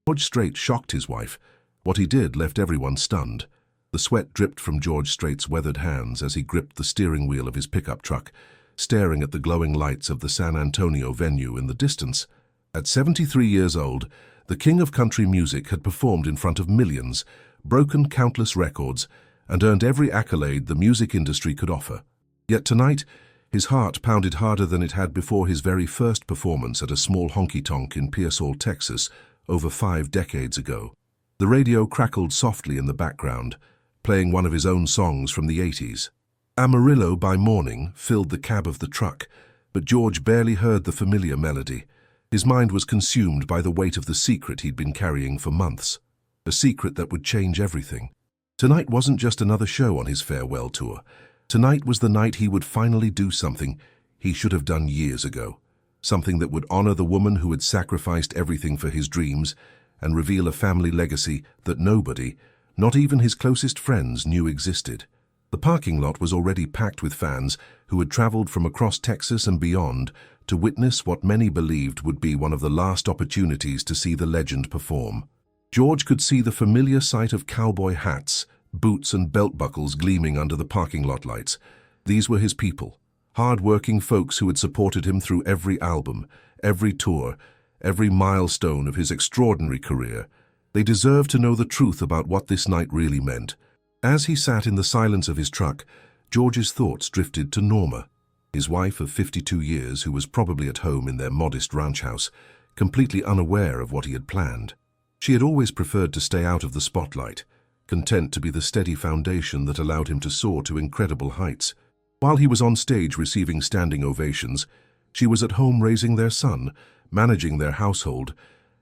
George Strait shocked his wife. What he did left everyone stunned. The sweat dripped from George Strait's weathered hands as he gripped the steering wheel of his pickup truck, staring at the glowing lights of the San Antonio venue in the distance. At 73 years old, the king of country music had performed in front of millions, broken countless records, and earned every accolade the music industry could offer. Yet tonight, his heart pounded harder than it had before his very first performance at a small honky-tonk in Pearsall, Texas, over 5 decades ago. The radio crackled softly in the background, playing one of his own songs from the 80s. Amarillo by Morning filled the cab of the truck, but George barely heard the familiar melody. His mind was consumed by the weight of the secret he'd been carrying for months, a secret that would change everything. Tonight wasn't just another show on his farewell tour. Tonight was the night he would finally do something he should have done years ago, something that would honor the woman who had sacrificed everything for his dreams and reveal a family legacy that nobody, not even his closest friends, knew existed. The parking lot was already packed with fans who had traveled from across Texas and beyond to witness what many believed would be one of the last opportunities to see the legend perform. George could see the familiar sight of cowboy hats, boots and belt buckles gleaming under the parking lot lights. These were his people, hard-working folks who had supported him through every album, every tour, every milestone of his extraordinary career. They deserved to know the truth about what this night really meant. As he sat in the silence of his truck, George's thoughts drifted to Norma, his wife of 52 years who was probably at home in their modest ranch house, completely unaware of what he had planned. She had always preferred to stay out of the spotlight, content to be the steady foundation that allowed him to soar to incredible heights. While he was on stage receiving standing ovations, she was at home raising their son, managing their household,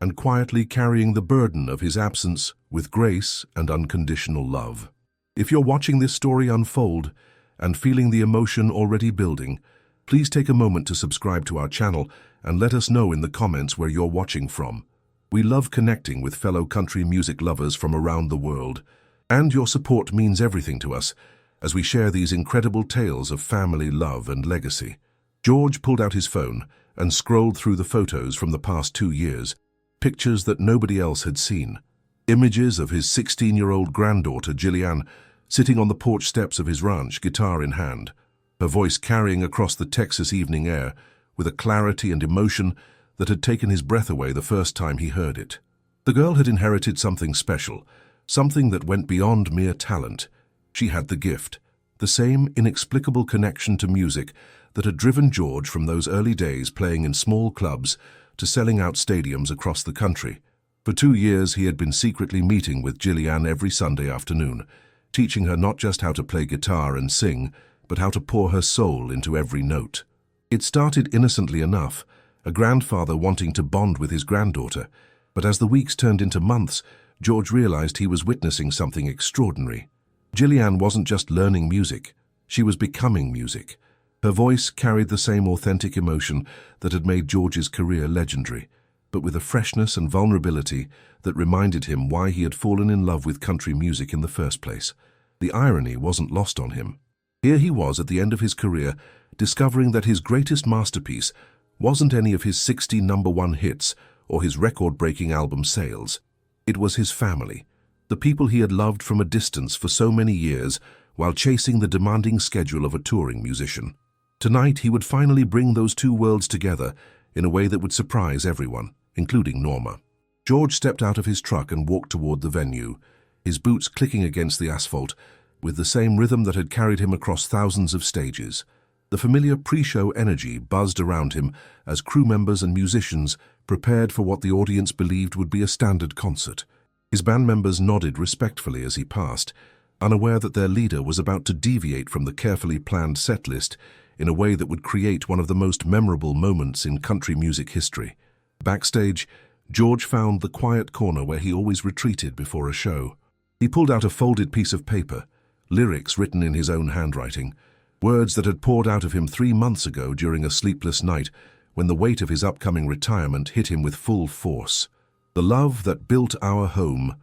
and quietly carrying the burden of his absence with grace and unconditional love. If you're watching this story unfold and feeling the emotion already building, please take a moment to subscribe to our channel and let us know in the comments where you're watching from. We love connecting with fellow country music lovers from around the world, and your support means everything to us as we share these incredible tales of family, love, and legacy. George pulled out his phone and scrolled through the photos from the past 2 years, pictures that nobody else had seen. Images of his 16-year-old granddaughter, Jillian, sitting on the porch steps of his ranch, guitar in hand, her voice carrying across the Texas evening air with a clarity and emotion that had taken his breath away the first time he heard it. The girl had inherited something special, something that went beyond mere talent. She had the gift, the same inexplicable connection to music that had driven George from those early days playing in small clubs to selling out stadiums across the country. For 2 years he had been secretly meeting with Jillian every Sunday afternoon, teaching her not just how to play guitar and sing, but how to pour her soul into every note. It started innocently enough, a grandfather wanting to bond with his granddaughter, but as the weeks turned into months, George realized he was witnessing something extraordinary. Jillian wasn't just learning music, she was becoming music. Her voice carried the same authentic emotion that had made George's career legendary, but with a freshness and vulnerability that reminded him why he had fallen in love with country music in the first place. The irony wasn't lost on him. Here he was at the end of his career, discovering that his greatest masterpiece wasn't any of his 60 #1 hits or his record-breaking album sales. It was his family, the people he had loved from a distance for so many years while chasing the demanding schedule of a touring musician. Tonight he would finally bring those two worlds together in a way that would surprise everyone, including Norma. George stepped out of his truck and walked toward the venue, his boots clicking against the asphalt with the same rhythm that had carried him across thousands of stages. The familiar pre-show energy buzzed around him as crew members and musicians prepared for what the audience believed would be a standard concert. His band members nodded respectfully as he passed, unaware that their leader was about to deviate from the carefully planned set list in a way that would create one of the most memorable moments in country music history. Backstage, George found the quiet corner where he always retreated before a show. He pulled out a folded piece of paper, lyrics written in his own handwriting, words that had poured out of him 3 months ago during a sleepless night when the weight of his upcoming retirement hit him with full force. The love that built our home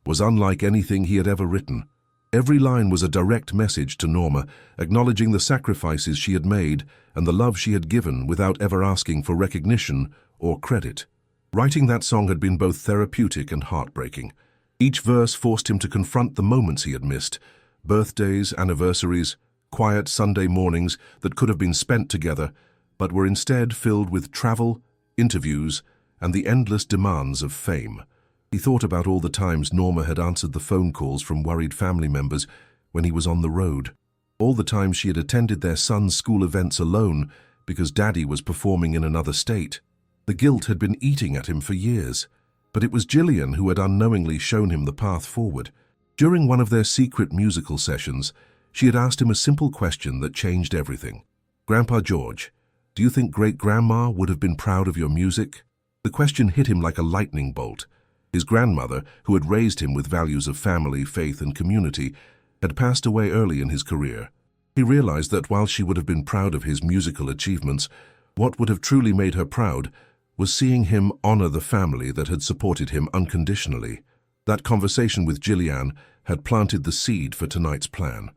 was unlike anything he had ever written. Every line was a direct message to Norma, acknowledging the sacrifices she had made and the love she had given without ever asking for recognition or credit. Writing that song had been both therapeutic and heartbreaking. Each verse forced him to confront the moments he had missed, birthdays, anniversaries, quiet Sunday mornings that could have been spent together, but were instead filled with travel, interviews, and the endless demands of fame. He thought about all the times Norma had answered the phone calls from worried family members when he was on the road. All the times she had attended their son's school events alone because Daddy was performing in another state. The guilt had been eating at him for years, but it was Gillian who had unknowingly shown him the path forward. During one of their secret musical sessions, she had asked him a simple question that changed everything. "Grandpa George, do you think Great-Grandma would have been proud of your music?" The question hit him like a lightning bolt. His grandmother, who had raised him with values of family, faith, and community, had passed away early in his career. He realized that while she would have been proud of his musical achievements, what would have truly made her proud was seeing him honor the family that had supported him unconditionally. That conversation with Gillian had planted the seed for tonight's plan.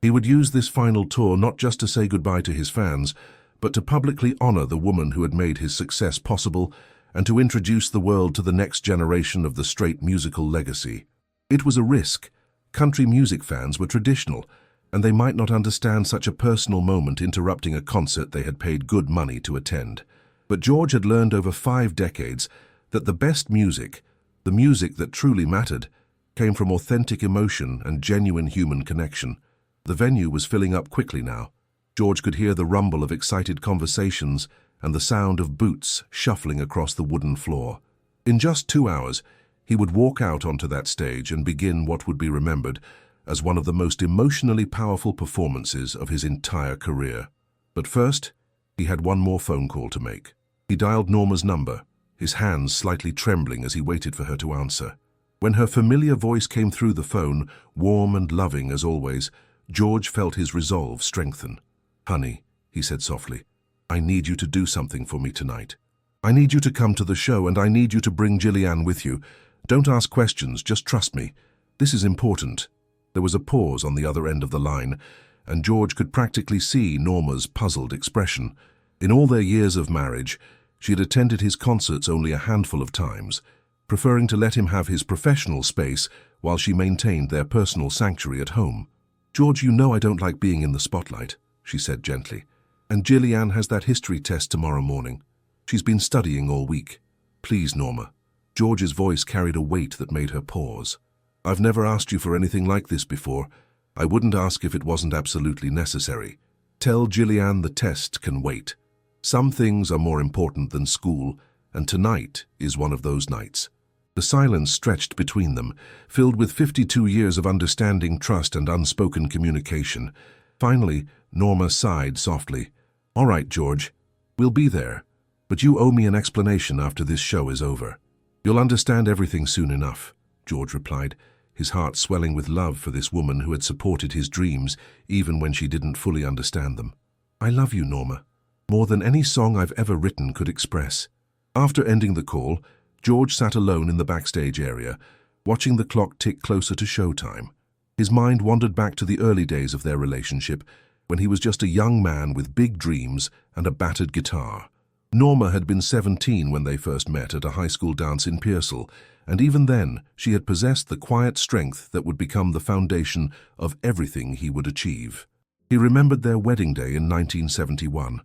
He would use this final tour not just to say goodbye to his fans, but to publicly honor the woman who had made his success possible and to introduce the world to the next generation of the Strait musical legacy. It was a risk. Country music fans were traditional, and they might not understand such a personal moment interrupting a concert they had paid good money to attend. But George had learned over 5 decades that the best music, the music that truly mattered, came from authentic emotion and genuine human connection. The venue was filling up quickly now. George could hear the rumble of excited conversations and the sound of boots shuffling across the wooden floor. In just 2 hours, he would walk out onto that stage and begin what would be remembered as one of the most emotionally powerful performances of his entire career. But first, he had one more phone call to make. He dialed Norma's number, his hands slightly trembling as he waited for her to answer. When her familiar voice came through the phone, warm and loving as always, George felt his resolve strengthen. "Honey," he said softly, "I need you to do something for me tonight. I need you to come to the show and I need you to bring Gillian with you. Don't ask questions, just trust me. This is important." There was a pause on the other end of the line, and George could practically see Norma's puzzled expression. In all their years of marriage, she had attended his concerts only a handful of times, preferring to let him have his professional space while she maintained their personal sanctuary at home. "George, you know I don't like being in the spotlight," she said gently. "And Gillian has that history test tomorrow morning. She's been studying all week. Please, Norma." George's voice carried a weight that made her pause. "I've never asked you for anything like this before. I wouldn't ask if it wasn't absolutely necessary. Tell Gillian the test can wait. Some things are more important than school, and tonight is one of those nights." The silence stretched between them, filled with 52 years of understanding, trust, and unspoken communication. Finally, Norma sighed softly. "All right, George, we'll be there, but you owe me an explanation after this show is over." "You'll understand everything soon enough," George replied, his heart swelling with love for this woman who had supported his dreams even when she didn't fully understand them. "I love you, Norma, more than any song I've ever written could express." After ending the call, George sat alone in the backstage area, watching the clock tick closer to showtime. His mind wandered back to the early days of their relationship, when he was just a young man with big dreams and a battered guitar. Norma had been 17 when they first met at a high school dance in Pearsall, and even then she had possessed the quiet strength that would become the foundation of everything he would achieve. He remembered their wedding day in 1971,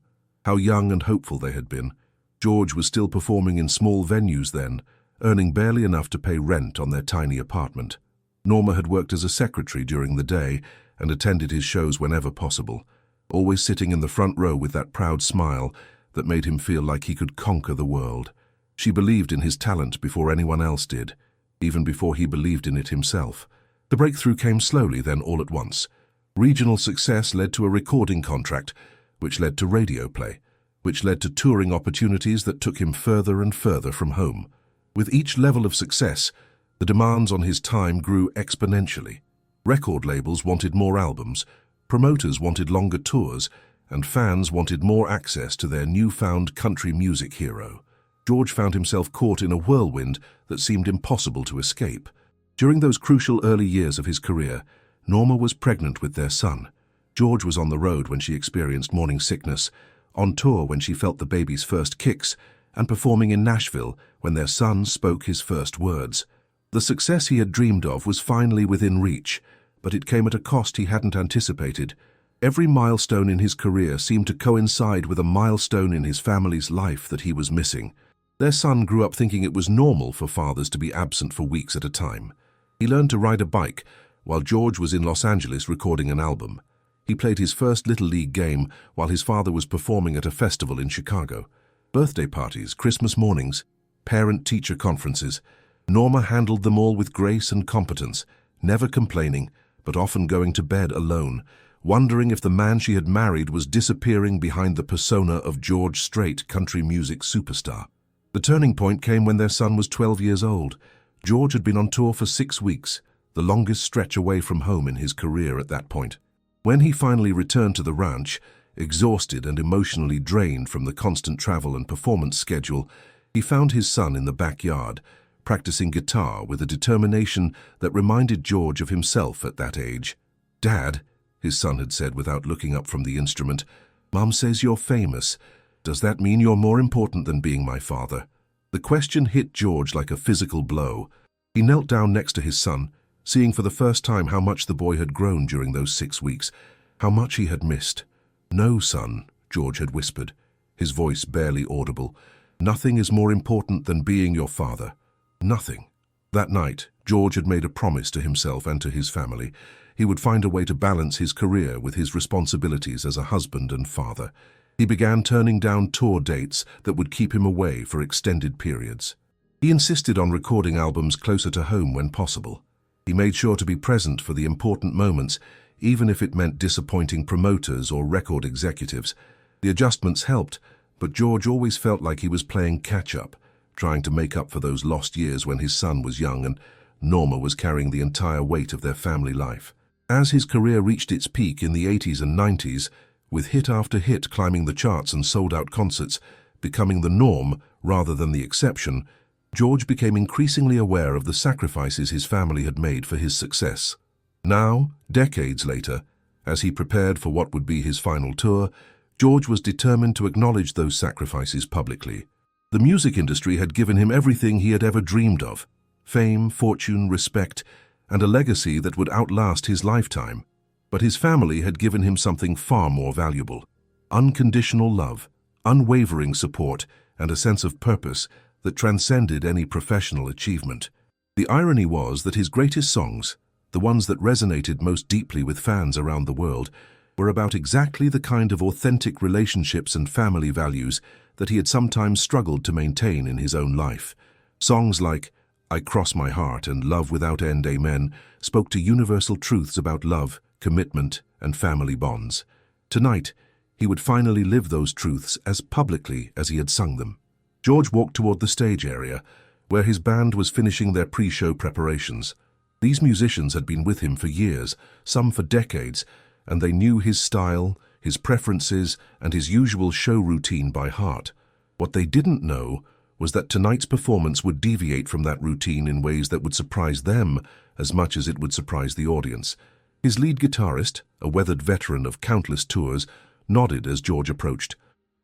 how young and hopeful they had been. George was still performing in small venues then, earning barely enough to pay rent on their tiny apartment. Norma had worked as a secretary during the day and attended his shows whenever possible, always sitting in the front row with that proud smile that made him feel like he could conquer the world. She believed in his talent before anyone else did, even before he believed in it himself. The breakthrough came slowly, then all at once. Regional success led to a recording contract, which led to radio play, which led to touring opportunities that took him further and further from home. With each level of success, the demands on his time grew exponentially. Record labels wanted more albums, promoters wanted longer tours, and fans wanted more access to their newfound country music hero. George found himself caught in a whirlwind that seemed impossible to escape. During those crucial early years of his career, Norma was pregnant with their son. George was on the road when she experienced morning sickness, on tour when she felt the baby's first kicks, and performing in Nashville when their son spoke his first words. The success he had dreamed of was finally within reach, but it came at a cost he hadn't anticipated. Every milestone in his career seemed to coincide with a milestone in his family's life that he was missing. Their son grew up thinking it was normal for fathers to be absent for weeks at a time. He learned to ride a bike while George was in Los Angeles recording an album. He played his first Little League game while his father was performing at a festival in Chicago. Birthday parties, Christmas mornings, parent-teacher conferences. Norma handled them all with grace and competence, never complaining, but often going to bed alone, wondering if the man she had married was disappearing behind the persona of George Strait, country music superstar. The turning point came when their son was 12 years old. George had been on tour for 6 weeks, the longest stretch away from home in his career at that point. When he finally returned to the ranch, exhausted and emotionally drained from the constant travel and performance schedule, he found his son in the backyard, practicing guitar with a determination that reminded George of himself at that age. "Dad," his son had said without looking up from the instrument, "Mom says you're famous. Does that mean you're more important than being my father?" The question hit George like a physical blow. He knelt down next to his son, seeing for the first time how much the boy had grown during those 6 weeks, how much he had missed. "No, son," George had whispered, his voice barely audible. "Nothing is more important than being your father. Nothing." That night, George had made a promise to himself and to his family. He would find a way to balance his career with his responsibilities as a husband and father. He began turning down tour dates that would keep him away for extended periods. He insisted on recording albums closer to home when possible. He made sure to be present for the important moments, even if it meant disappointing promoters or record executives. The adjustments helped, but George always felt like he was playing catch-up, trying to make up for those lost years when his son was young and Norma was carrying the entire weight of their family life. As his career reached its peak in the 80s and 90s, with hit after hit climbing the charts and sold-out concerts becoming the norm rather than the exception, George became increasingly aware of the sacrifices his family had made for his success. Now, decades later, as he prepared for what would be his final tour, George was determined to acknowledge those sacrifices publicly. The music industry had given him everything he had ever dreamed of: fame, fortune, respect, and a legacy that would outlast his lifetime. But his family had given him something far more valuable: unconditional love, unwavering support, and a sense of purpose that transcended any professional achievement. The irony was that his greatest songs, the ones that resonated most deeply with fans around the world, were about exactly the kind of authentic relationships and family values that he had sometimes struggled to maintain in his own life. Songs like "I Cross My Heart" and "Love Without End, Amen" spoke to universal truths about love, commitment, and family bonds. Tonight, he would finally live those truths as publicly as he had sung them. George walked toward the stage area, where his band was finishing their pre-show preparations. These musicians had been with him for years, some for decades, and they knew his style, his preferences, and his usual show routine by heart. What they didn't know was that tonight's performance would deviate from that routine in ways that would surprise them as much as it would surprise the audience. His lead guitarist, a weathered veteran of countless tours, nodded as George approached.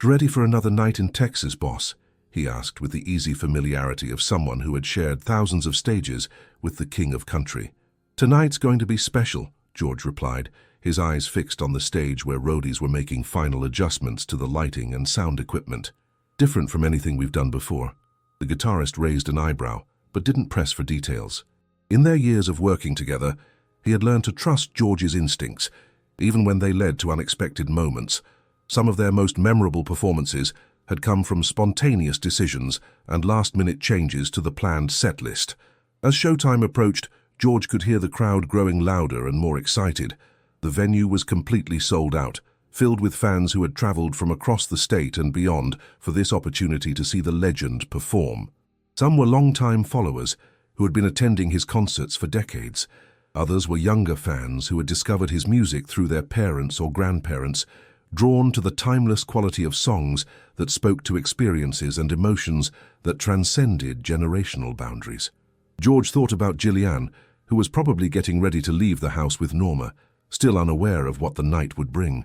"Ready for another night in Texas, boss?" he asked with the easy familiarity of someone who had shared thousands of stages with the king of country. "Tonight's going to be special," George replied, his eyes fixed on the stage where roadies were making final adjustments to the lighting and sound equipment. "Different from anything we've done before." The guitarist raised an eyebrow, but didn't press for details. In their years of working together, he had learned to trust George's instincts, even when they led to unexpected moments. Some of their most memorable performances had come from spontaneous decisions and last-minute changes to the planned set list. As showtime approached, George could hear the crowd growing louder and more excited. The venue was completely sold out, filled with fans who had traveled from across the state and beyond for this opportunity to see the legend perform. Some were long-time followers who had been attending his concerts for decades. Others were younger fans who had discovered his music through their parents or grandparents, drawn to the timeless quality of songs that spoke to experiences and emotions that transcended generational boundaries. George thought about Gillian, who was probably getting ready to leave the house with Norma, still unaware of what the night would bring.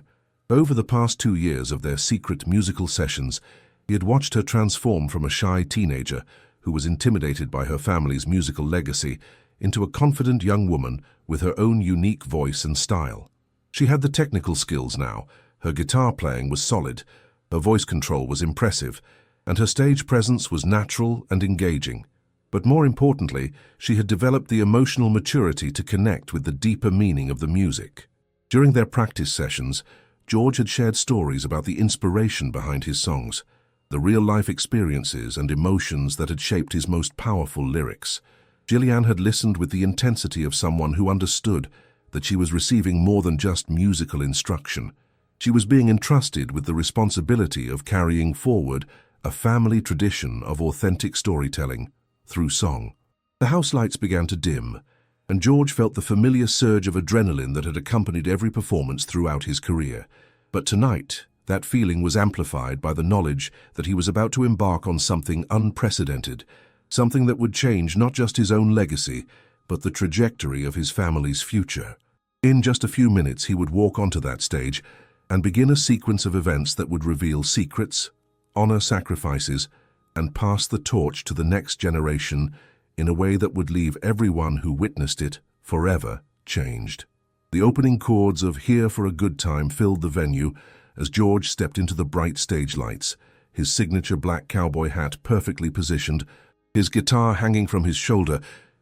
Over the past 2 years of their secret musical sessions, He had watched her transform from a shy teenager who was intimidated by her family's musical legacy into a confident young woman with her own unique voice and style. She had the technical skills now. Her guitar playing was solid, her voice control was impressive, and her stage presence was natural and engaging. But more importantly, she had developed the emotional maturity to connect with the deeper meaning of the music. During their practice sessions, George had shared stories about the inspiration behind his songs, the real-life experiences and emotions that had shaped his most powerful lyrics. Gillian had listened with the intensity of someone who understood that she was receiving more than just musical instruction. She was being entrusted with the responsibility of carrying forward a family tradition of authentic storytelling through song. The house lights began to dim, and George felt the familiar surge of adrenaline that had accompanied every performance throughout his career. But tonight, that feeling was amplified by the knowledge that he was about to embark on something unprecedented, something that would change not just his own legacy, but the trajectory of his family's future. In just a few minutes, he would walk onto that stage and begin a sequence of events that would reveal secrets, honor sacrifices, and pass the torch to the next generation in a way that would leave everyone who witnessed it forever changed. The opening chords of "Here for a Good Time" filled the venue as George stepped into the bright stage lights, his signature black cowboy hat perfectly positioned, his guitar hanging from his shoulder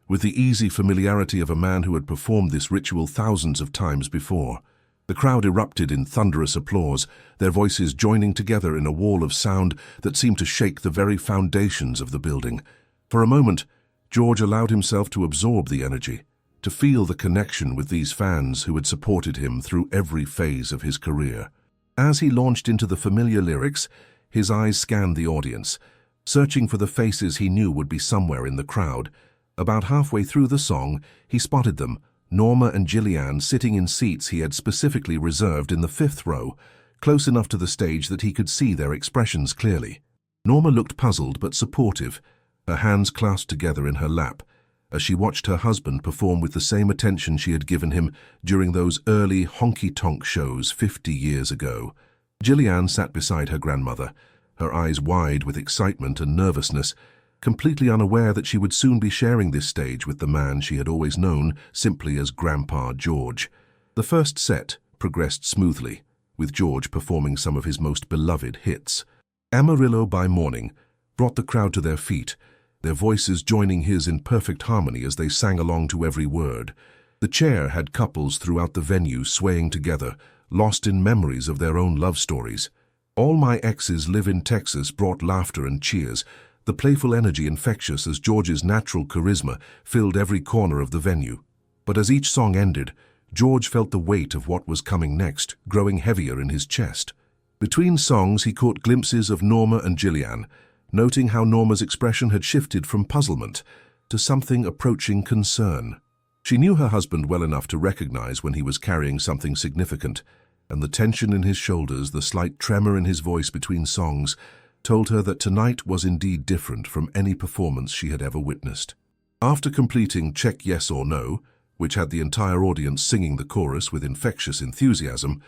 with the easy familiarity of a man who had performed this ritual thousands of times before. The crowd erupted in thunderous applause, their voices joining together in a wall of sound that seemed to shake the very foundations of the building. For a moment, George allowed himself to absorb the energy, to feel the connection with these fans who had supported him through every phase of his career. As he launched into the familiar lyrics, his eyes scanned the audience, searching for the faces he knew would be somewhere in the crowd. About halfway through the song, he spotted them, Norma and Gillian, sitting in seats he had specifically reserved in the 5th row, close enough to the stage that he could see their expressions clearly. Norma looked puzzled but supportive, her hands clasped together in her lap, as she watched her husband perform with the same attention she had given him during those early honky-tonk shows 50 years ago. Gillian sat beside her grandmother, her eyes wide with excitement and nervousness, completely unaware that she would soon be sharing this stage with the man she had always known simply as Grandpa George. The first set progressed smoothly, with George performing some of his most beloved hits. "Amarillo by Morning" brought the crowd to their feet, their voices joining his in perfect harmony as they sang along to every word. The Chair had couples throughout the venue swaying together, lost in memories of their own love stories. "All My Exes Live in Texas" brought laughter and cheers, the playful energy infectious as George's natural charisma filled every corner of the venue. But as each song ended, George felt the weight of what was coming next, growing heavier in his chest. Between songs, he caught glimpses of Norma and Gillian, noting how Norma's expression had shifted from puzzlement to something approaching concern. She knew her husband well enough to recognize when he was carrying something significant, and the tension in his shoulders, the slight tremor in his voice between songs, told her that tonight was indeed different from any performance she had ever witnessed. After completing "Check Yes or No," which had the entire audience singing the chorus with infectious enthusiasm,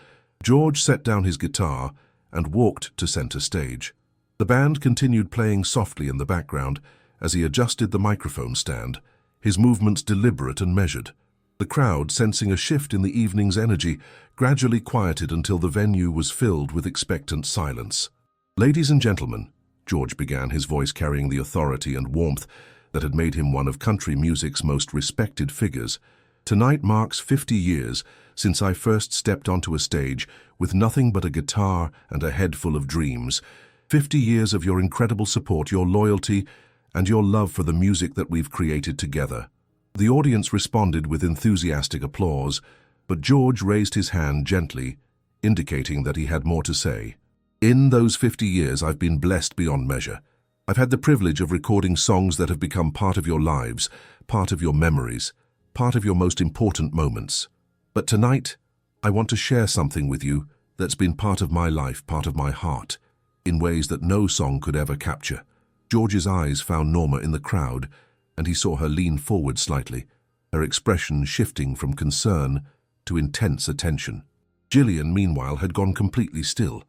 George set down his guitar and walked to center stage. The band continued playing softly in the background as he adjusted the microphone stand, his movements deliberate and measured. The crowd, sensing a shift in the evening's energy, gradually quieted until the venue was filled with expectant silence. "Ladies and gentlemen," George began, his voice carrying the authority and warmth that had made him one of country music's most respected figures, "tonight marks 50 years since I first stepped onto a stage with nothing but a guitar and a head full of dreams. 50 years of your incredible support, your loyalty, and your love for the music that we've created together." The audience responded with enthusiastic applause, but George raised his hand gently, indicating that he had more to say. "In those 50 years, I've been blessed beyond measure. I've had the privilege of recording songs that have become part of your lives, part of your memories, part of your most important moments. But tonight, I want to share something with you that's been part of my life, part of my heart, in ways that no song could ever capture." George's eyes found Norma in the crowd, and he saw her lean forward slightly, her expression shifting from concern to intense attention. Gillian, meanwhile, had gone completely still,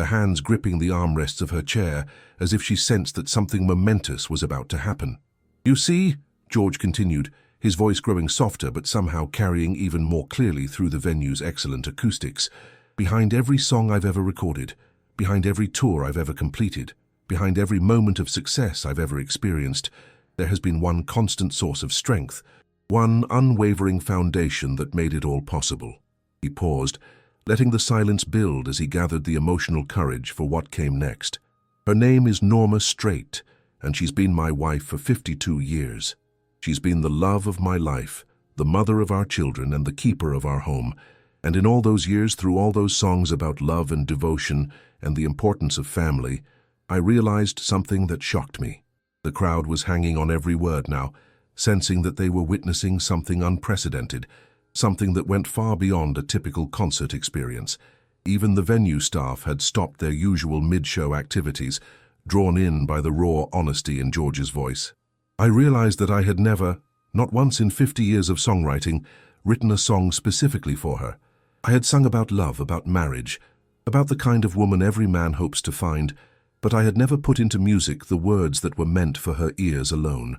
her hands gripping the armrests of her chair as if she sensed that something momentous was about to happen. "You see," George continued, his voice growing softer but somehow carrying even more clearly through the venue's excellent acoustics, "behind every song I've ever recorded, behind every tour I've ever completed, behind every moment of success I've ever experienced, there has been one constant source of strength, one unwavering foundation that made it all possible." He paused, letting the silence build as he gathered the emotional courage for what came next. "Her name is Norma Strait, and she's been my wife for 52 years. She's been the love of my life, the mother of our children, and the keeper of our home. And in all those years, through all those songs about love and devotion and the importance of family, I realized something that shocked me." The crowd was hanging on every word now, sensing that they were witnessing something unprecedented, something that went far beyond a typical concert experience. Even the venue staff had stopped their usual mid-show activities, drawn in by the raw honesty in George's voice. I realized that I had never, not once in 50 years of songwriting, written a song specifically for her. I had sung about love, about marriage, about the kind of woman every man hopes to find, but I had never put into music the words that were meant for her ears alone.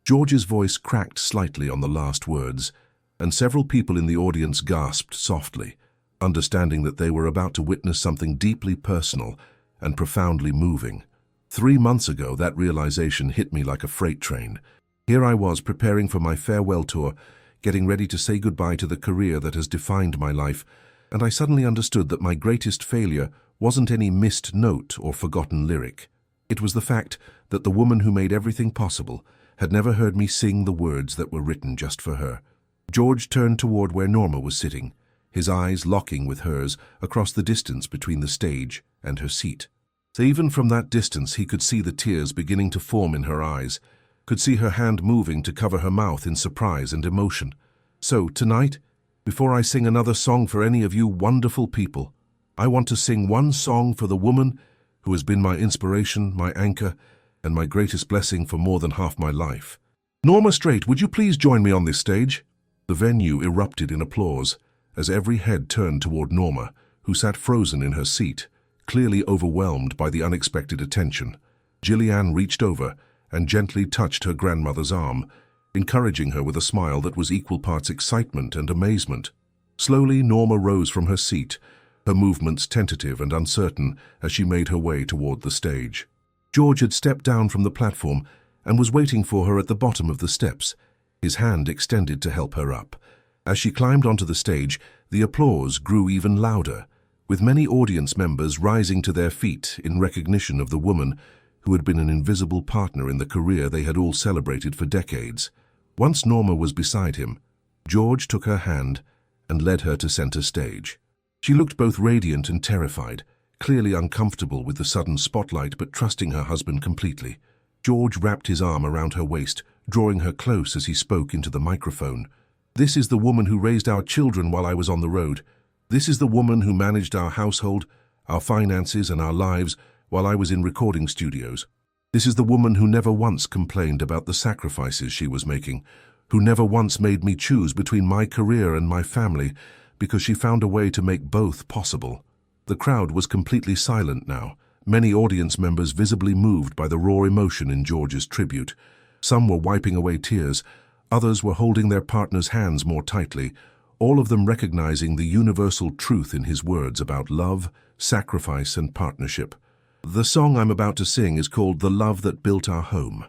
George's voice cracked slightly on the last words, and several people in the audience gasped softly, understanding that they were about to witness something deeply personal and profoundly moving. 3 months ago, that realization hit me like a freight train. Here I was preparing for my farewell tour, getting ready to say goodbye to the career that has defined my life, and I suddenly understood that my greatest failure wasn't any missed note or forgotten lyric. It was the fact that the woman who made everything possible had never heard me sing the words that were written just for her. George turned toward where Norma was sitting, his eyes locking with hers across the distance between the stage and her seat. So even from that distance he could see the tears beginning to form in her eyes, could see her hand moving to cover her mouth in surprise and emotion. "So, tonight, before I sing another song for any of you wonderful people, I want to sing one song for the woman who has been my inspiration, my anchor, and my greatest blessing for more than half my life. Norma Strait, would you please join me on this stage?" The venue erupted in applause as every head turned toward Norma, who sat frozen in her seat, clearly overwhelmed by the unexpected attention. Gillian reached over and gently touched her grandmother's arm, encouraging her with a smile that was equal parts excitement and amazement. Slowly, Norma rose from her seat, her movements tentative and uncertain as she made her way toward the stage. George had stepped down from the platform and was waiting for her at the bottom of the steps, his hand extended to help her up. As she climbed onto the stage, the applause grew even louder, with many audience members rising to their feet in recognition of the woman who had been an invisible partner in the career they had all celebrated for decades. Once Norma was beside him, George took her hand and led her to center stage. She looked both radiant and terrified, clearly uncomfortable with the sudden spotlight but trusting her husband completely. George wrapped his arm around her waist, drawing her close as he spoke into the microphone. "This is the woman who raised our children while I was on the road. This is the woman who managed our household, our finances, and our lives while I was in recording studios. This is the woman who never once complained about the sacrifices she was making, who never once made me choose between my career and my family, because she found a way to make both possible." The crowd was completely silent now, many audience members visibly moved by the raw emotion in George's tribute. Some were wiping away tears, others were holding their partner's hands more tightly, all of them recognizing the universal truth in his words about love, sacrifice, and partnership. The song I'm about to sing is called "The Love That Built Our Home."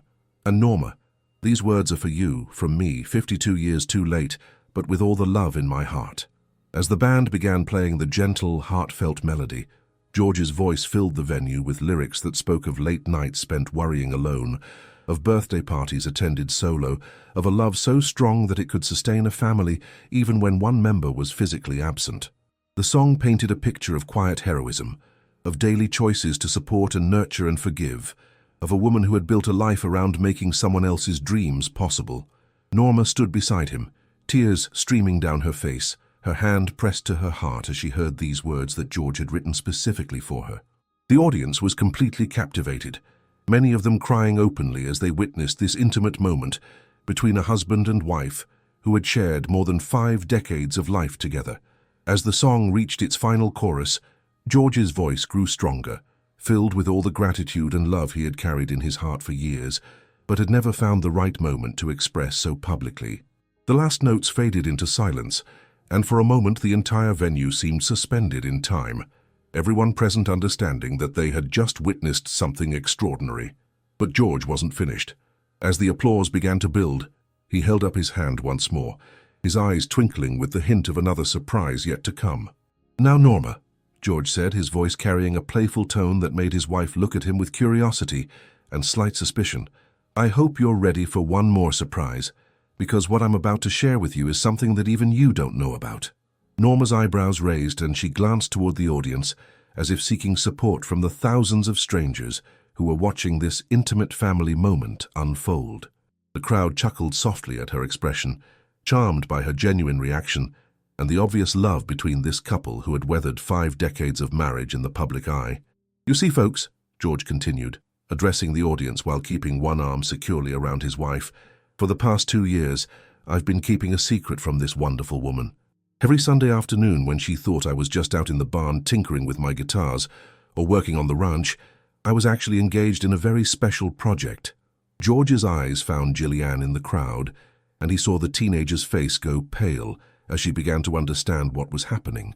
And Norma, these words are for you, from me, 52 years too late, but with all the love in my heart. As the band began playing the gentle, heartfelt melody, George's voice filled the venue with lyrics that spoke of late nights spent worrying alone, of birthday parties attended solo, of a love so strong that it could sustain a family even when one member was physically absent. The song painted a picture of quiet heroism, of daily choices to support and nurture and forgive, of a woman who had built a life around making someone else's dreams possible. Norma stood beside him, tears streaming down her face, her hand pressed to her heart as she heard these words that George had written specifically for her. The audience was completely captivated, many of them crying openly as they witnessed this intimate moment between a husband and wife who had shared more than 5 decades of life together. As the song reached its final chorus, George's voice grew stronger, filled with all the gratitude and love he had carried in his heart for years, but had never found the right moment to express so publicly. The last notes faded into silence, and for a moment the entire venue seemed suspended in time, everyone present understanding that they had just witnessed something extraordinary. But George wasn't finished. As the applause began to build, he held up his hand once more, his eyes twinkling with the hint of another surprise yet to come. "Now, Norma," George said, his voice carrying a playful tone that made his wife look at him with curiosity and slight suspicion, "I hope you're ready for one more surprise, because what I'm about to share with you is something that even you don't know about." Norma's eyebrows raised and she glanced toward the audience, as if seeking support from the thousands of strangers who were watching this intimate family moment unfold. The crowd chuckled softly at her expression, charmed by her genuine reaction and the obvious love between this couple who had weathered 5 decades of marriage in the public eye. "You see, folks," George continued, addressing the audience while keeping one arm securely around his wife, "for the past 2 years, I've been keeping a secret from this wonderful woman. Every Sunday afternoon when she thought I was just out in the barn tinkering with my guitars or working on the ranch, I was actually engaged in a very special project." George's eyes found Jillian in the crowd, and he saw the teenager's face go pale as she began to understand what was happening.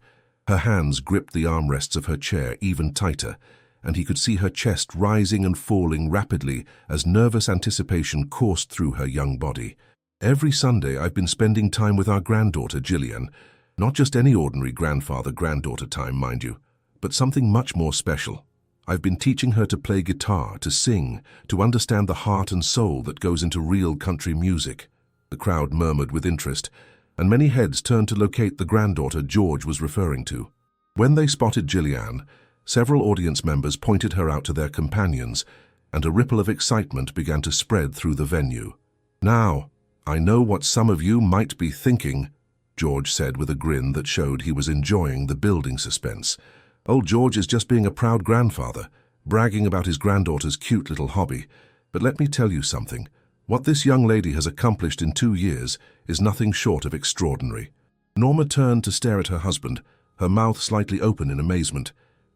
Her hands gripped the armrests of her chair even tighter, and he could see her chest rising and falling rapidly as nervous anticipation coursed through her young body. "Every Sunday I've been spending time with our granddaughter, Jillian. Not just any ordinary grandfather-granddaughter time, mind you, but something much more special. I've been teaching her to play guitar, to sing, to understand the heart and soul that goes into real country music." The crowd murmured with interest, and many heads turned to locate the granddaughter George was referring to. When they spotted Jillian, several audience members pointed her out to their companions, and a ripple of excitement began to spread through the venue. "Now, I know what some of you might be thinking," George said with a grin that showed he was enjoying the building suspense. "Old George is just being a proud grandfather, bragging about his granddaughter's cute little hobby. But let me tell you something. What this young lady has accomplished in 2 years is nothing short of extraordinary." Norma turned to stare at her husband, her mouth slightly open in amazement.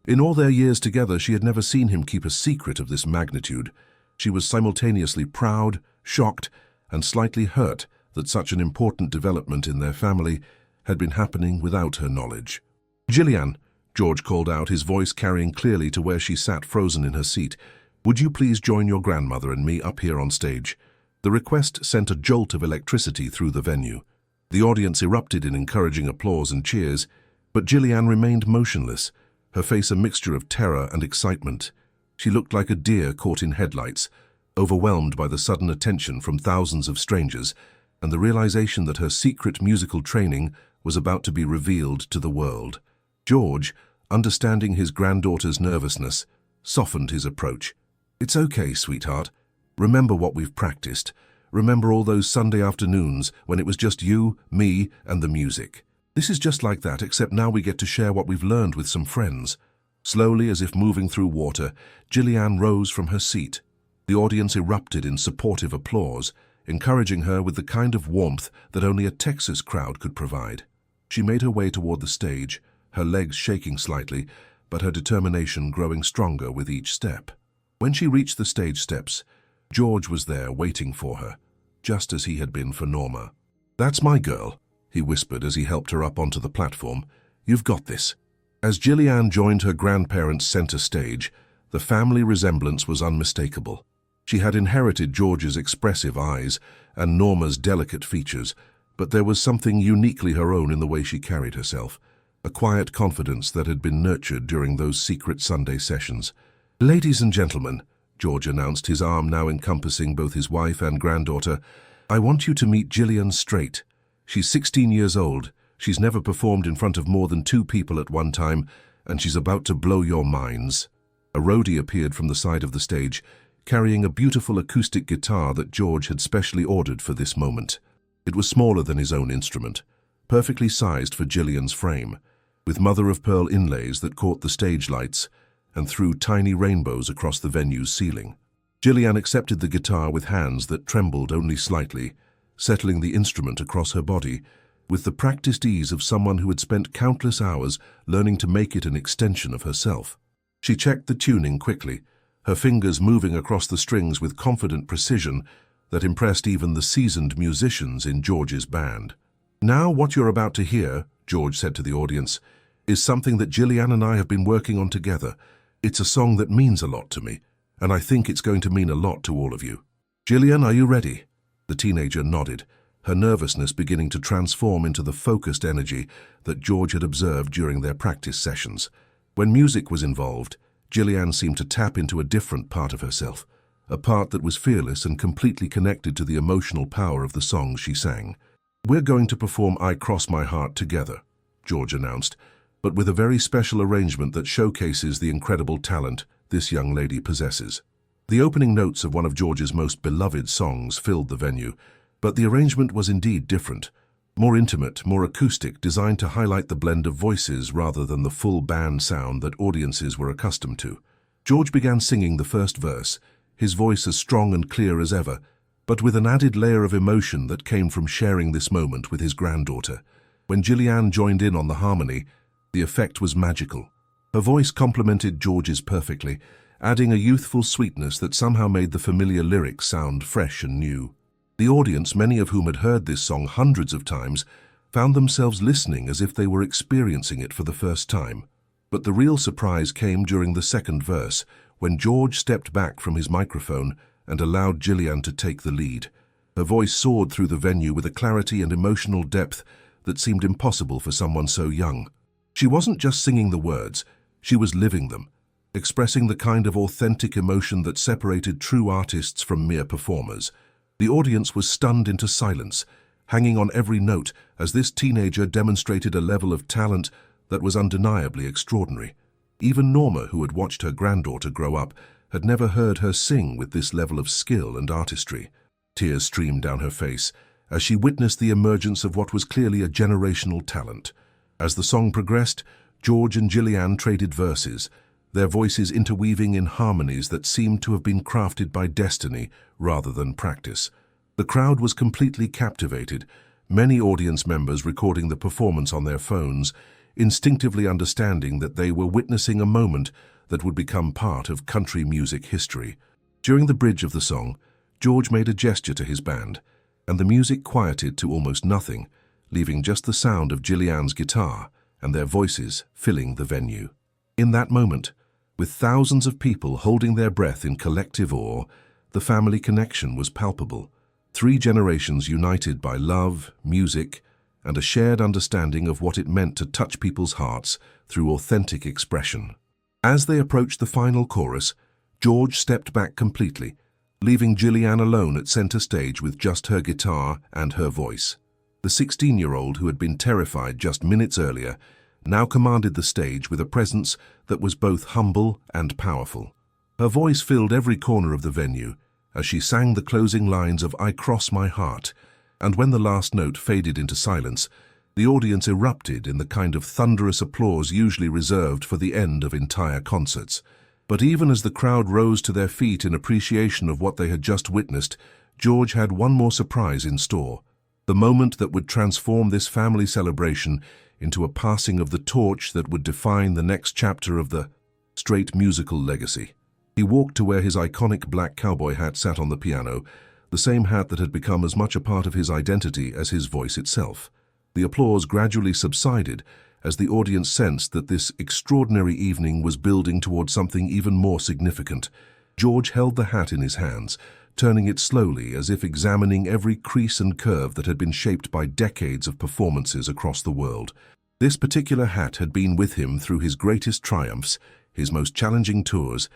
In all their years together, she had never seen him keep a secret of this magnitude. She was simultaneously proud, shocked, and slightly hurt that such an important development in their family had been happening without her knowledge. "Jillian," George called out, his voice carrying clearly to where she sat frozen in her seat, "would you please join your grandmother and me up here on stage?" The request sent a jolt of electricity through the venue. The audience erupted in encouraging applause and cheers, but Jillian remained motionless, her face a mixture of terror and excitement. She looked like a deer caught in headlights, overwhelmed by the sudden attention from thousands of strangers and the realization that her secret musical training was about to be revealed to the world. George, understanding his granddaughter's nervousness, softened his approach. "It's okay, sweetheart. Remember what we've practiced. Remember all those Sunday afternoons when it was just you, me, and the music. This is just like that, except now we get to share what we've learned with some friends." Slowly, as if moving through water, Jillian rose from her seat. The audience erupted in supportive applause, encouraging her with the kind of warmth that only a Texas crowd could provide. She made her way toward the stage, her legs shaking slightly, but her determination growing stronger with each step. When she reached the stage steps, George was there waiting for her, just as he had been for Norma. "That's my girl," he whispered as he helped her up onto the platform. "You've got this." As Jillian joined her grandparents' center stage, the family resemblance was unmistakable. She had inherited George's expressive eyes and Norma's delicate features, but there was something uniquely her own in the way she carried herself, a quiet confidence that had been nurtured during those secret Sunday sessions. "Ladies and gentlemen," George announced, his arm now encompassing both his wife and granddaughter, "I want you to meet Jillian Strait. She's 16 years old, she's never performed in front of more than 2 people at one time, and she's about to blow your minds." A roadie appeared from the side of the stage, carrying a beautiful acoustic guitar that George had specially ordered for this moment. It was smaller than his own instrument, perfectly sized for Jillian's frame, with mother-of-pearl inlays that caught the stage lights and threw tiny rainbows across the venue's ceiling. Jillian accepted the guitar with hands that trembled only slightly, settling the instrument across her body, with the practiced ease of someone who had spent countless hours learning to make it an extension of herself. She checked the tuning quickly, her fingers moving across the strings with confident precision that impressed even the seasoned musicians in George's band. "Now what you're about to hear," George said to the audience, "is something that Gillian and I have been working on together. It's a song that means a lot to me, and I think it's going to mean a lot to all of you. Gillian, are you ready?" The teenager nodded, her nervousness beginning to transform into the focused energy that George had observed during their practice sessions. When music was involved, Gillian seemed to tap into a different part of herself, a part that was fearless and completely connected to the emotional power of the songs she sang. "We're going to perform I Cross My Heart together," George announced, but with a very special arrangement that showcases the incredible talent this young lady possesses. The opening notes of one of George's most beloved songs filled the venue, but the arrangement was indeed different, more intimate, more acoustic, designed to highlight the blend of voices rather than the full band sound that audiences were accustomed to. George began singing the first verse, his voice as strong and clear as ever, but with an added layer of emotion that came from sharing this moment with his granddaughter. When Gillian joined in on the harmony, the effect was magical. Her voice complemented George's perfectly, adding a youthful sweetness that somehow made the familiar lyrics sound fresh and new. The audience, many of whom had heard this song hundreds of times, found themselves listening as if they were experiencing it for the first time. But the real surprise came during the second verse, when George stepped back from his microphone and allowed Gillian to take the lead. Her voice soared through the venue with a clarity and emotional depth that seemed impossible for someone so young. She wasn't just singing the words, she was living them, expressing the kind of authentic emotion that separated true artists from mere performers. The audience was stunned into silence, hanging on every note as this teenager demonstrated a level of talent that was undeniably extraordinary. Even Norma, who had watched her granddaughter grow up, had never heard her sing with this level of skill and artistry. Tears streamed down her face as she witnessed the emergence of what was clearly a generational talent. As the song progressed, George and Gillian traded verses, their voices interweaving in harmonies that seemed to have been crafted by destiny rather than practice. The crowd was completely captivated, many audience members recording the performance on their phones, instinctively understanding that they were witnessing a moment that would become part of country music history. During the bridge of the song, George made a gesture to his band, and the music quieted to almost nothing, leaving just the sound of Gillian's guitar and their voices filling the venue. In that moment, with thousands of people holding their breath in collective awe, the family connection was palpable. 3 generations united by love, music, and a shared understanding of what it meant to touch people's hearts through authentic expression. As they approached the final chorus, George stepped back completely, leaving Gillian alone at center stage with just her guitar and her voice. The 16-year-old, who had been terrified just minutes earlier, now commanded the stage with a presence that was both humble and powerful. Her voice filled every corner of the venue as she sang the closing lines of I Cross My Heart, and when the last note faded into silence, the audience erupted in the kind of thunderous applause usually reserved for the end of entire concerts. But even as the crowd rose to their feet in appreciation of what they had just witnessed, George had one more surprise in store, the moment that would transform this family celebration into a passing of the torch that would define the next chapter of the Strait musical legacy. He walked to where his iconic black cowboy hat sat on the piano, the same hat that had become as much a part of his identity as his voice itself. The applause gradually subsided as the audience sensed that this extraordinary evening was building toward something even more significant. George held the hat in his hands, turning it slowly as if examining every crease and curve that had been shaped by decades of performances across the world. This particular hat had been with him through his greatest triumphs, his most challenging tours,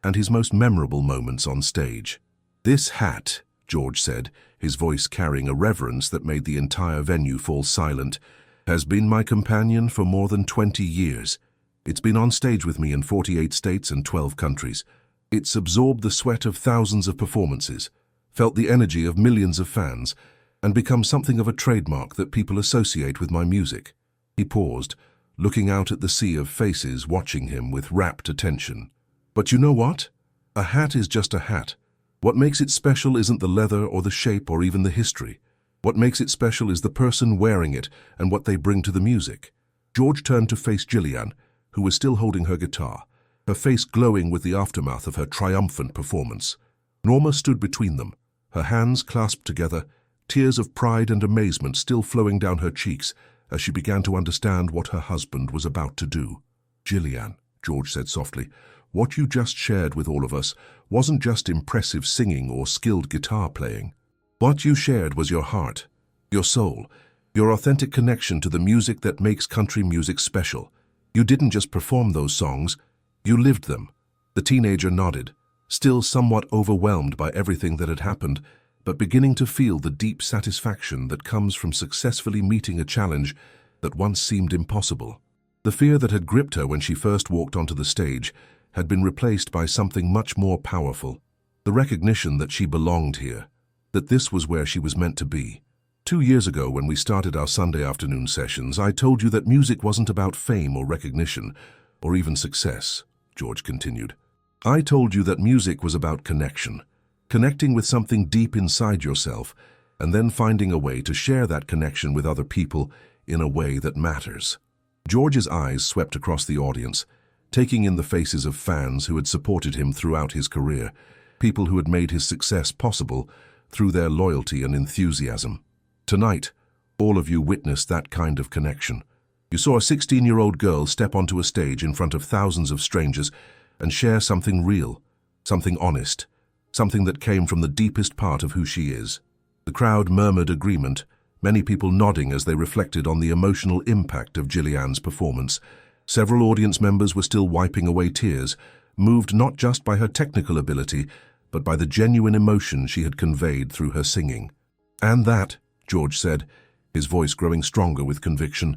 and his most memorable moments on stage. "This hat," George said, his voice carrying a reverence that made the entire venue fall silent, "has been my companion for more than 20 years. It's been on stage with me in 48 states and 12 countries. It's absorbed the sweat of thousands of performances, felt the energy of millions of fans, and become something of a trademark that people associate with my music." He paused, looking out at the sea of faces watching him with rapt attention. "But you know what? A hat is just a hat. What makes it special isn't the leather or the shape or even the history. What makes it special is the person wearing it and what they bring to the music. George turned to face Gillian, who was still holding her guitar, her face glowing with the aftermath of her triumphant performance. Norma stood between them, her hands clasped together, tears of pride and amazement still flowing down her cheeks as she began to understand what her husband was about to do. "Gillian," George said softly, "what you just shared with all of us wasn't just impressive singing or skilled guitar playing. What you shared was your heart, your soul, your authentic connection to the music that makes country music special. You didn't just perform those songs, you lived them." The teenager nodded, still somewhat overwhelmed by everything that had happened, but beginning to feel the deep satisfaction that comes from successfully meeting a challenge that once seemed impossible. The fear that had gripped her when she first walked onto the stage had been replaced by something much more powerful, the recognition that she belonged here, that this was where she was meant to be. 2 years ago, when we started our Sunday afternoon sessions, I told you that music wasn't about fame or recognition, or even success, George continued. I told you that music was about connection, connecting with something deep inside yourself, and then finding a way to share that connection with other people in a way that matters. George's eyes swept across the audience, taking in the faces of fans who had supported him throughout his career, people who had made his success possible through their loyalty and enthusiasm. Tonight, all of you witnessed that kind of connection. You saw a 16-year-old girl step onto a stage in front of thousands of strangers and share something real, something honest, something that came from the deepest part of who she is. The crowd murmured agreement, many people nodding as they reflected on the emotional impact of Gillian's performance. Several audience members were still wiping away tears, moved not just by her technical ability, but by the genuine emotion she had conveyed through her singing. And that, George said, his voice growing stronger with conviction,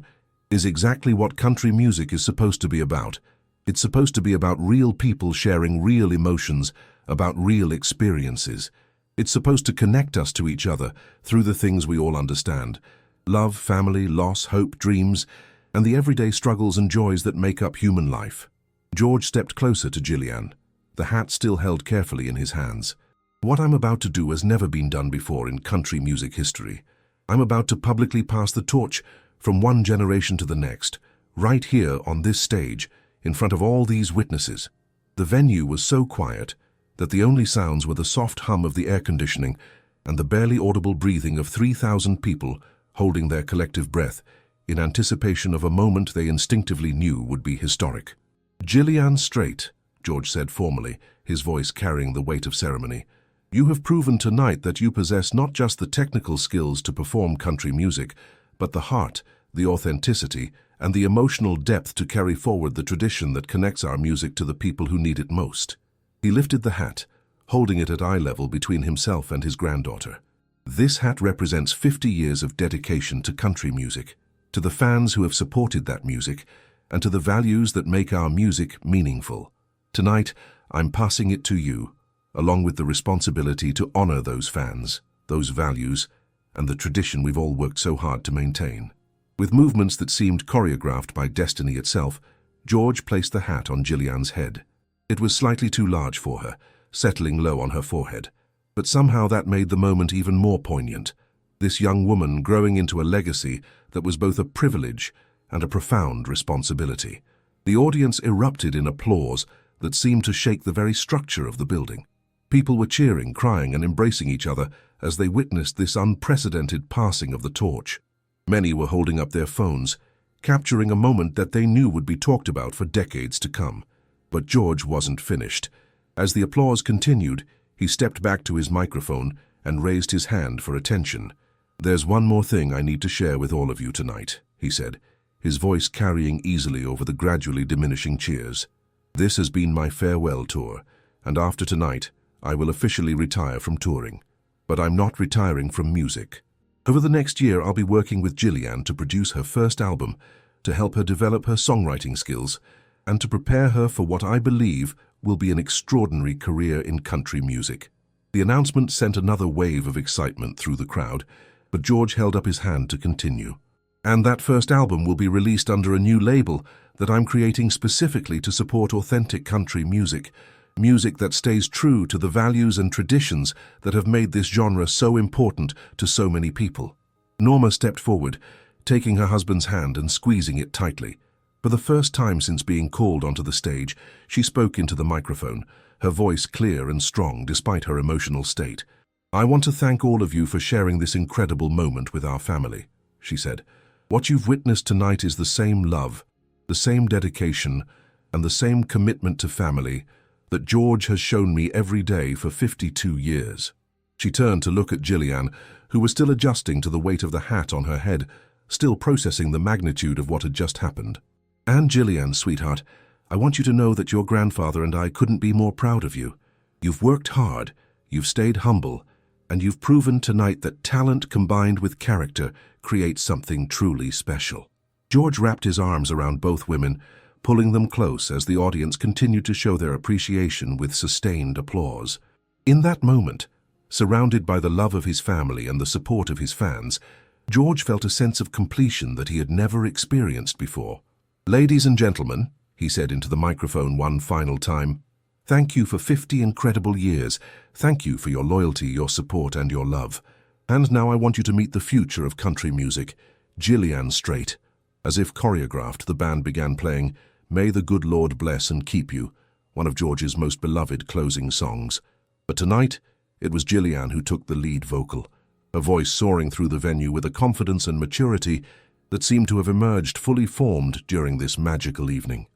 is exactly what country music is supposed to be about. It's supposed to be about real people sharing real emotions, about real experiences. It's supposed to connect us to each other through the things we all understand: love, family, loss, hope, dreams, and the everyday struggles and joys that make up human life. George stepped closer to Gillian, the hat still held carefully in his hands. What I'm about to do has never been done before in country music history. I'm about to publicly pass the torch from one generation to the next, right here on this stage, in front of all these witnesses. The venue was so quiet that the only sounds were the soft hum of the air conditioning and the barely audible breathing of 3,000 people holding their collective breath in anticipation of a moment they instinctively knew would be historic. "Gillian Strait," George said formally, his voice carrying the weight of ceremony, "you have proven tonight that you possess not just the technical skills to perform country music, but the heart, the authenticity, and the emotional depth to carry forward the tradition that connects our music to the people who need it most." He lifted the hat, holding it at eye level between himself and his granddaughter. "This hat represents 50 years of dedication to country music, to the fans who have supported that music, and to the values that make our music meaningful. Tonight, I'm passing it to you, along with the responsibility to honor those fans, those values, and the tradition we've all worked so hard to maintain." With movements that seemed choreographed by destiny itself, George placed the hat on Gillian's head. It was slightly too large for her, settling low on her forehead, but somehow that made the moment even more poignant. This young woman growing into a legacy that was both a privilege and a profound responsibility. The audience erupted in applause that seemed to shake the very structure of the building. People were cheering, crying, and embracing each other as they witnessed this unprecedented passing of the torch. Many were holding up their phones, capturing a moment that they knew would be talked about for decades to come. But George wasn't finished. As the applause continued, he stepped back to his microphone and raised his hand for attention. "There's one more thing I need to share with all of you tonight," he said, his voice carrying easily over the gradually diminishing cheers. "This has been my farewell tour, and after tonight, I will officially retire from touring. But I'm not retiring from music. Over the next year, I'll be working with Gillian to produce her first album, to help her develop her songwriting skills, and to prepare her for what I believe will be an extraordinary career in country music." The announcement sent another wave of excitement through the crowd, but George held up his hand to continue. "And that first album will be released under a new label that I'm creating specifically to support authentic country music, music that stays true to the values and traditions that have made this genre so important to so many people. Norma stepped forward, taking her husband's hand and squeezing it tightly. For the first time since being called onto the stage, she spoke into the microphone, her voice clear and strong despite her emotional state. "I want to thank all of you for sharing this incredible moment with our family," she said. "What you've witnessed tonight is the same love, the same dedication, and the same commitment to family that George has shown me every day for 52 years. She turned to look at Gillian, who was still adjusting to the weight of the hat on her head, still processing the magnitude of what had just happened. "And Gillian, sweetheart, I want you to know that your grandfather and I couldn't be more proud of you. You've worked hard, you've stayed humble, and you've proven tonight that talent combined with character creates something truly special." George wrapped his arms around both women, pulling them close as the audience continued to show their appreciation with sustained applause. In that moment, surrounded by the love of his family and the support of his fans, George felt a sense of completion that he had never experienced before. "Ladies and gentlemen," he said into the microphone one final time, "thank you for 50 incredible years. Thank you for your loyalty, your support, and your love. And now I want you to meet the future of country music, Gillian Strait." As if choreographed, the band began playing "May the Good Lord Bless and Keep You," one of George's most beloved closing songs. But tonight, it was Gillian who took the lead vocal, her voice soaring through the venue with a confidence and maturity that seemed to have emerged fully formed during this magical evening.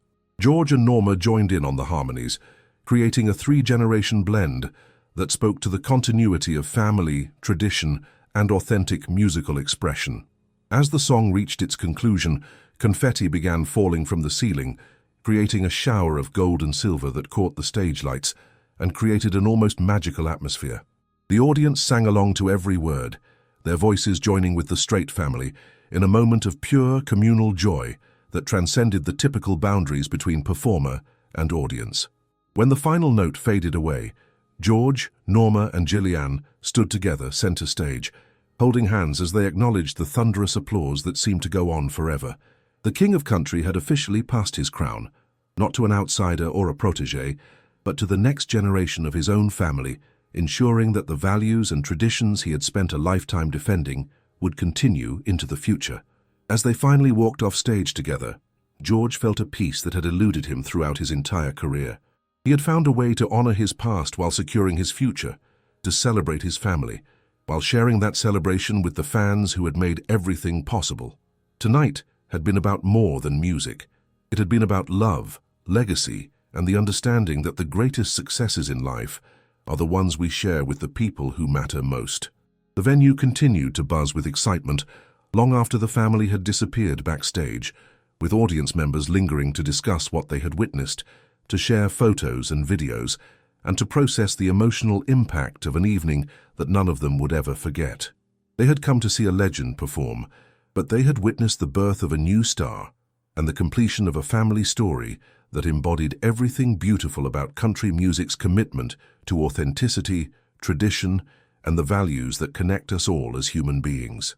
George and Norma joined in on the harmonies, creating a three-generation blend that spoke to the continuity of family, tradition, and authentic musical expression. As the song reached its conclusion, confetti began falling from the ceiling, creating a shower of gold and silver that caught the stage lights and created an almost magical atmosphere. The audience sang along to every word, their voices joining with the Strait family in a moment of pure communal joy that transcended the typical boundaries between performer and audience. When the final note faded away, George, Norma, and Gillian stood together center stage, holding hands as they acknowledged the thunderous applause that seemed to go on forever. The King of Country had officially passed his crown, not to an outsider or a protege, but to the next generation of his own family, ensuring that the values and traditions he had spent a lifetime defending would continue into the future. As they finally walked off stage together, George felt a peace that had eluded him throughout his entire career. He had found a way to honor his past while securing his future, to celebrate his family, while sharing that celebration with the fans who had made everything possible. Tonight had been about more than music. It had been about love, legacy, and the understanding that the greatest successes in life are the ones we share with the people who matter most. The venue continued to buzz with excitement long after the family had disappeared backstage, with audience members lingering to discuss what they had witnessed, to share photos and videos, and to process the emotional impact of an evening that none of them would ever forget. They had come to see a legend perform, but they had witnessed the birth of a new star and the completion of a family story that embodied everything beautiful about country music's commitment to authenticity, tradition, and the values that connect us all as human beings.